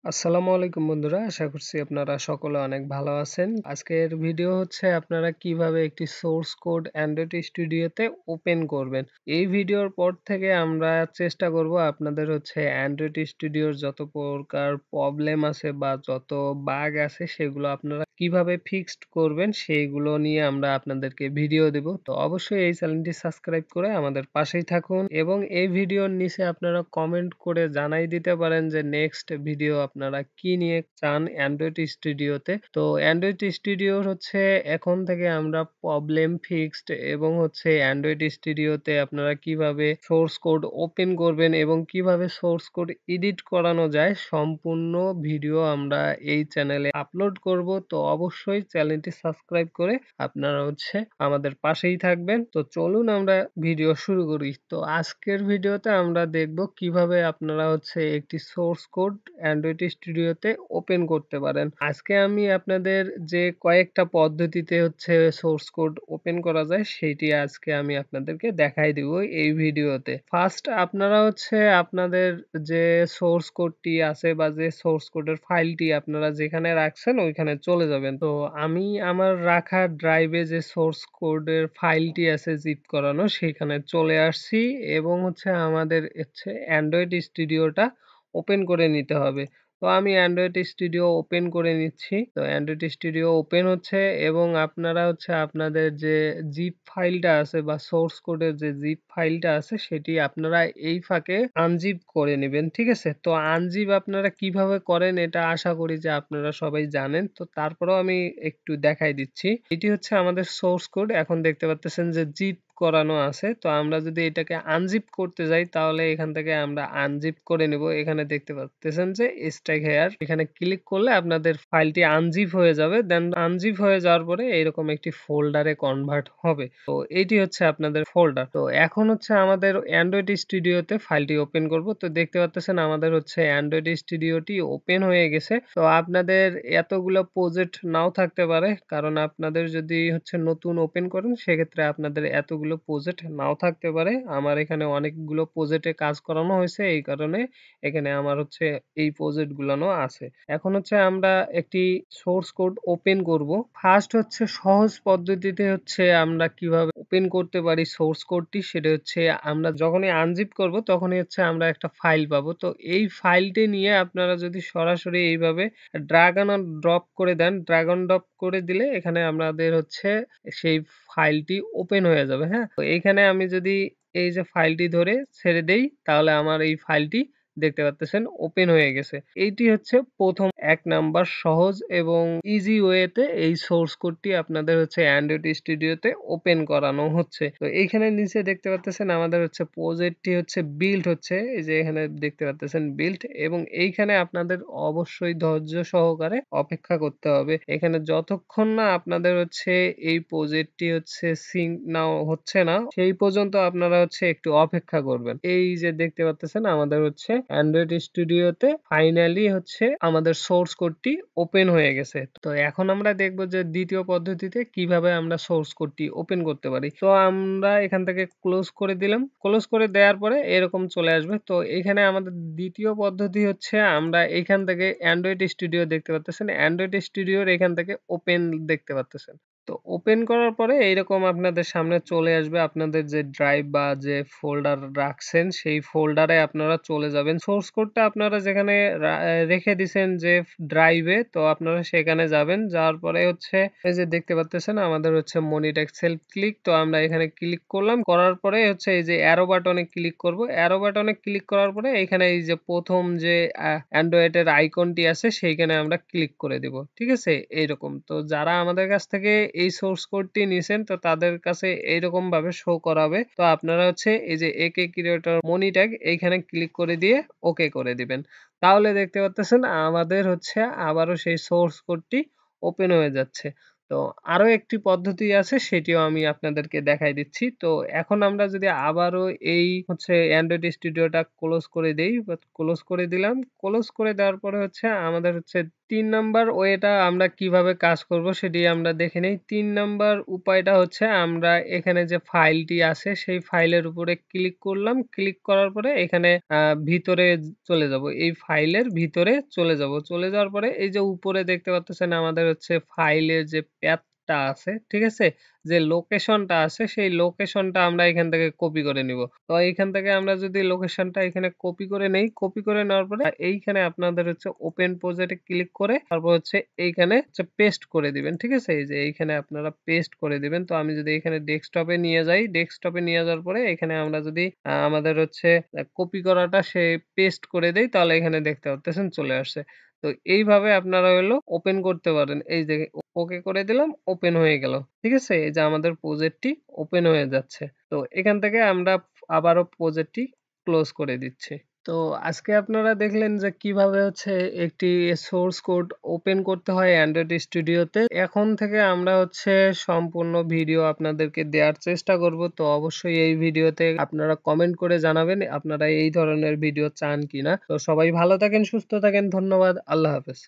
আসসালামু আলাইকুম বন্ধুরা, আশা করছি আপনারা সকলে অনেক ভালো আছেন। আজকের ভিডিও হচ্ছে আপনারা কিভাবে একটি সোর্স কোড অ্যান্ড্রয়েড স্টুডিওতে ওপেন করবেন। এই ভিডিওর পর থেকে আমরা চেষ্টা করব আপনাদের হচ্ছে অ্যান্ড্রয়েড স্টুডিওর যত প্রকার প্রবলেম আছে বা যত বাগ আছে সেগুলো আপনারা কিভাবে ফিক্সড করবেন সেইগুলো নিয়ে আমরা আপনাদেরকে ভিডিও দেব। তো অবশ্যই এই চ্যানেলটি সাবস্ক্রাইব করে আমাদের পাশেই থাকুন এবং এই ভিডিওর নিচে আপনারা কমেন্ট করে জানাই দিতে পারেন যে নেক্সট ভিডিও আপনারা কি নিয়ে চান অ্যান্ড্রয়েড স্টুডিওতে। তো অ্যান্ড্রয়েড স্টুডিওর হচ্ছে এখন থেকে আমরা প্রবলেম ফিক্সড এবং হচ্ছে অ্যান্ড্রয়েড স্টুডিওতে আপনারা কিভাবে সোর্স কোড ওপেন করবেন এবং কিভাবে সোর্স কোড এডিট করানো যায় সম্পূর্ণ ভিডিও আমরা এই চ্যানেলে আপলোড করব। তো অবশ্যই চ্যানেলটি সাবস্ক্রাইব করে আপনারা হচ্ছে আমাদের পাশেই থাকবেন। তো চলুন আমরা ভিডিও শুরু করি। তো আজকের ভিডিওতে আমরা দেখব কিভাবে আপনারা হচ্ছে একটি সোর্স কোড অ্যান্ড্রয়েড স্টুডিওতে ওপেন করতে পারেন। আজকে আমি আপনাদের যে কয়েকটা পদ্ধতিতে হচ্ছে সোর্স কোড ওপেন করা যায় সেইটি আজকে আমি আপনাদেরকে দেখাই দিব এই ভিডিওতে। ফার্স্ট আপনারা হচ্ছে আপনাদের যে সোর্স কোডটি আছে বা যে সোর্স কোডের ফাইলটি আপনারা যেখানে রাখছেন ওইখানে চলে যাবেন। তো আমি আমার রাখা ড্রাইভে যে সোর্স কোডের ফাইলটি আছে জিপ করানো সেখানে চলে আসছি এবং হচ্ছে আমাদের হচ্ছে অ্যান্ড্রয়েড স্টুডিওটা ওপেন করে নিতে হবে। তো আমি অ্যান্ড্রয়েড স্টুডিও ওপেন করে নিচ্ছি। তো অ্যান্ড্রয়েড স্টুডিও ওপেন হচ্ছে এবং আপনারা হচ্ছে আপনাদের যে জিপ ফাইলটা আছে বা সোর্স কোডের যে জিপ ফাইলটা আছে সেটি আপনারা এই ফাঁকে আনজিপ করে নিবেন। ঠিক আছে? তো আনজিপ আপনারা কিভাবে করেন এটা আশা করি যে আপনারা সবাই জানেন। তো তারপরেও আমি একটু দেখাই দিচ্ছি। এটি হচ্ছে আমাদের সোর্স কোড। এখন দেখতে পাচ্তেছেন যে জিপ করানো আছে। তো আমরা যদি এটাকে আনজিপ করতে যাই তাহলে এখান থেকে আমরা আনজিপ করে নিব। এখানে দেখতে পাচ্তেছেন যে স্ট্রাইক হেয়ার এখানে ক্লিক করলে আপনাদের ফাইলটি আনজিপ হয়ে যাবে। দেন আনজিপ হয়ে যাওয়ার পরে এরকম একটি ফোল্ডারে কনভার্ট হবে। তো এটি হচ্ছে আপনাদের ফোল্ডার। তো এখন হচ্ছে আমাদের অ্যান্ড্রয়েড স্টুডিওতে ফাইলটি ওপেন করব। তো দেখতে পাচ্তেছেন আমাদের হচ্ছে অ্যান্ড্রয়েড স্টুডিওটি ওপেন হয়ে গেছে। তো আপনাদের এতগুলো প্রজেক্ট নাও থাকতে পারে। কারণ আপনাদের যদি হচ্ছে নতুন ওপেন করেন সেক্ষেত্রে আপনাদের এতগুলো প্রজেক্ট নাও থাকতে পারে। আমার এখানে অনেকগুলো প্রজেক্টে কাজ করানো হয়েছে এই কারণে এখানে আমার হচ্ছে এই প্রজেক্ট গুলানো আছে। এখন হচ্ছে আমরা একটি সোর্স কোড ওপেন করব। ফার্স্ট হচ্ছে সহজ পদ্ধতিতে হচ্ছে আমরা কিভাবে ওপেন করতে পারি সোর্স কোডটি সেটা হচ্ছে আমরা যখনই আনজিপ করব তখনই হচ্ছে আমরা একটা ফাইল পাবো। তো এই ফাইলটি নিয়ে আপনারা যদি সরাসরি এইভাবে ড্রাগ অ্যান্ড ড্রপ করে দেন, ড্রাগ অ্যান্ড ড্রপ করে দিলে এখানে আমাদের হচ্ছে সেই ফাইলটি ওপেন হয়ে যাবে। হ্যাঁ? তো এইখানে আমি যদি এই যে ফাইলটি ধরে ছেড়ে দেই তাহলে আমার এই ফাইলটি দেখতে পাচ্তেছেন ওপেন হয়ে গেছে। এইটি হচ্ছে ১ম ১ নাম্বার সহজ এবং ইজি ওয়েতে এই সোর্স কোডটি আপনাদের হচ্ছে অ্যান্ড্রয়েড স্টুডিওতে ওপেন করানো হচ্ছে। তো এইখানে নিচে দেখতে পাচ্তেছেন আমাদের হচ্ছে প্রজেক্টটি হচ্ছে বিল্ড হচ্ছে। এই যে এখানে দেখতে পাচ্তেছেন বিল্ড এবং এইখানে আপনাদের অবশ্যই ধৈর্য সহকারে অপেক্ষা করতে হবে। এখানে যতক্ষণ না আপনাদের হচ্ছে এই প্রজেক্টটি হচ্ছে সিঙ্ক নাও হচ্ছে না সেই পর্যন্ত আপনারা হচ্ছে একটু অপেক্ষা করবেন। এই যে দেখতে পাচ্তেছেন আমাদের হচ্ছে অ্যান্ড্রয়েড স্টুডিওতে ফাইনালি হচ্ছে আমাদের সোর্স কোডটি ওপেন হয়ে গেছে। তো এখন আমরা দেখব যে দ্বিতীয় পদ্ধতিতে কিভাবে আমরা সোর্স কোডটি ওপেন করতে পারি। তো আমরা এখান থেকে ক্লোজ করে দিলাম। ক্লোজ করে দেওয়ার পরে এরকম চলে আসবে। তো এখানে আমাদের দ্বিতীয় পদ্ধতি হচ্ছে আমরা এখান থেকে অ্যান্ড্রয়েড স্টুডিও দেখতে পাচ্তেছেন। অ্যান্ড্রয়েড স্টুডিওর এখান থেকে ওপেন দেখতে পাচ্তেছেন। তো ওপেন করার পরে এইরকম আপনাদের সামনে চলে আসবে আপনাদের যে ড্রাইভ বা যে ফোল্ডার রাখছেন সেই ফোল্ডারে আপনারা চলে যাবেন। সোর্স কোডটা আপনারা যেখানে রেখে দিছেন যে ড্রাইভে তো আপনারা সেখানে যাবেন। যাওয়ার পরে হচ্ছে এই যে দেখতে পাচ্তেছেন আমাদের হচ্ছে মনিটর সেলফ ক্লিক। তো আমরা এখানে ক্লিক করলাম। করার পরে হচ্ছে এই যে অ্যারো বাটনে ক্লিক করব। অ্যারো বাটনে ক্লিক করার পরে এখানে এই যে ১ম যে অ্যান্ড্রয়েডের আইকনটি আছে সেইখানে আমরা ক্লিক করে দিব। ঠিক আছে? এইরকম। তো যারা আমাদের কাছ থেকে এই সোর্স কোডটি নিছেন তো তাদের কাছে এইরকম ভাবে শো করাবে। তো আপনারা হচ্ছে এই যে একে ক্রিয়েটর মনি ট্যাগ এইখানে ক্লিক করে দিয়ে ওকে করে দিবেন। তাহলে দেখতে পাচ্তেছেন আমাদের হচ্ছে আবারও সেই সোর্স কোডটি ওপেন হয়ে যাচ্ছে। তো আরো একটি পদ্ধতি আছে সেটিও আমি আপনাদেরকে দেখাই দিচ্ছি। তো এখন আমরা যদি আবারও এই হচ্ছে Android Studio টা ক্লোজ করে দেই বা ক্লোজ করে দিলাম। ক্লোজ করে দেওয়ার পরে হচ্ছে আমাদের হচ্ছে ৩ নাম্বার ওয়েটা আমরা কিভাবে কাজ করব সেটি আমরা দেখে নেই। ৩ নাম্বার উপায়টা হচ্ছে আমরা এখানে যে ফাইলটি আছে সেই ফাইলের উপরে ক্লিক করলাম। ক্লিক করার পরে এখানে ভিতরে চলে যাব। এই ফাইলের ভিতরে চলে যাব। চলে যাওয়ার পরে এই যে উপরে দেখতে পাচ্তেছেন আমাদের হচ্ছে ফাইলের যে প্যাথটা আছে, ঠিক আছে? যে লোকেশনটা আছে সেই লোকেশনটা আমরা এখান থেকে কপি করে নিব। তো এইখান থেকে আমরা যদি লোকেশনটা এখানে কপি করে নেই, কপি করে নেওয়ার পরে এইখানে আপনাদের হচ্ছে ওপেন প্রজেক্ট এ ক্লিক করে তারপর হচ্ছে এইখানে হচ্ছে পেস্ট করে দিবেন। ঠিক আছে? এই যে এইখানে আপনারা পেস্ট করে দিবেন। তো আমি যদি এখানে ডেস্কটপে নিয়ে যাই, ডেস্কটপে নিয়ে যাওয়ার পরে এখানে আমরা যদি আমাদের হচ্ছে কপি করাটা সে পেস্ট করে দেই তাহলে এখানে দেখতে পারতেছেন চলে আসছে। তো এইভাবে আপনারা হলো ওপেন করতে পারেন। এই যে ওকে করে দিলাম, ওপেন হয়ে গেল। ঠিক আছে? এই যে আমাদের প্রজেক্টটি ওপেন হয়ে যাচ্ছে। তো এখান থেকে আমরা আবারও প্রজেক্টটি ক্লোজ করে দিচ্ছি। তো আজকে আপনারা দেখলেন যে কিভাবে হচ্ছে একটি সোর্স কোড ওপেন করতে হয় Android Studio তে। এখন থেকে আমরা হচ্ছে সম্পূর্ণ ভিডিও আপনাদেরকে দেওয়ার চেষ্টা করব। তো অবশ্যই এই ভিডিওতে আপনারা কমেন্ট করে জানাবেন আপনারা এই ধরনের ভিডিও চান কিনা। তো সবাই ভালো থাকেন, সুস্থ থাকেন। ধন্যবাদ। আল্লাহ হাফেজ।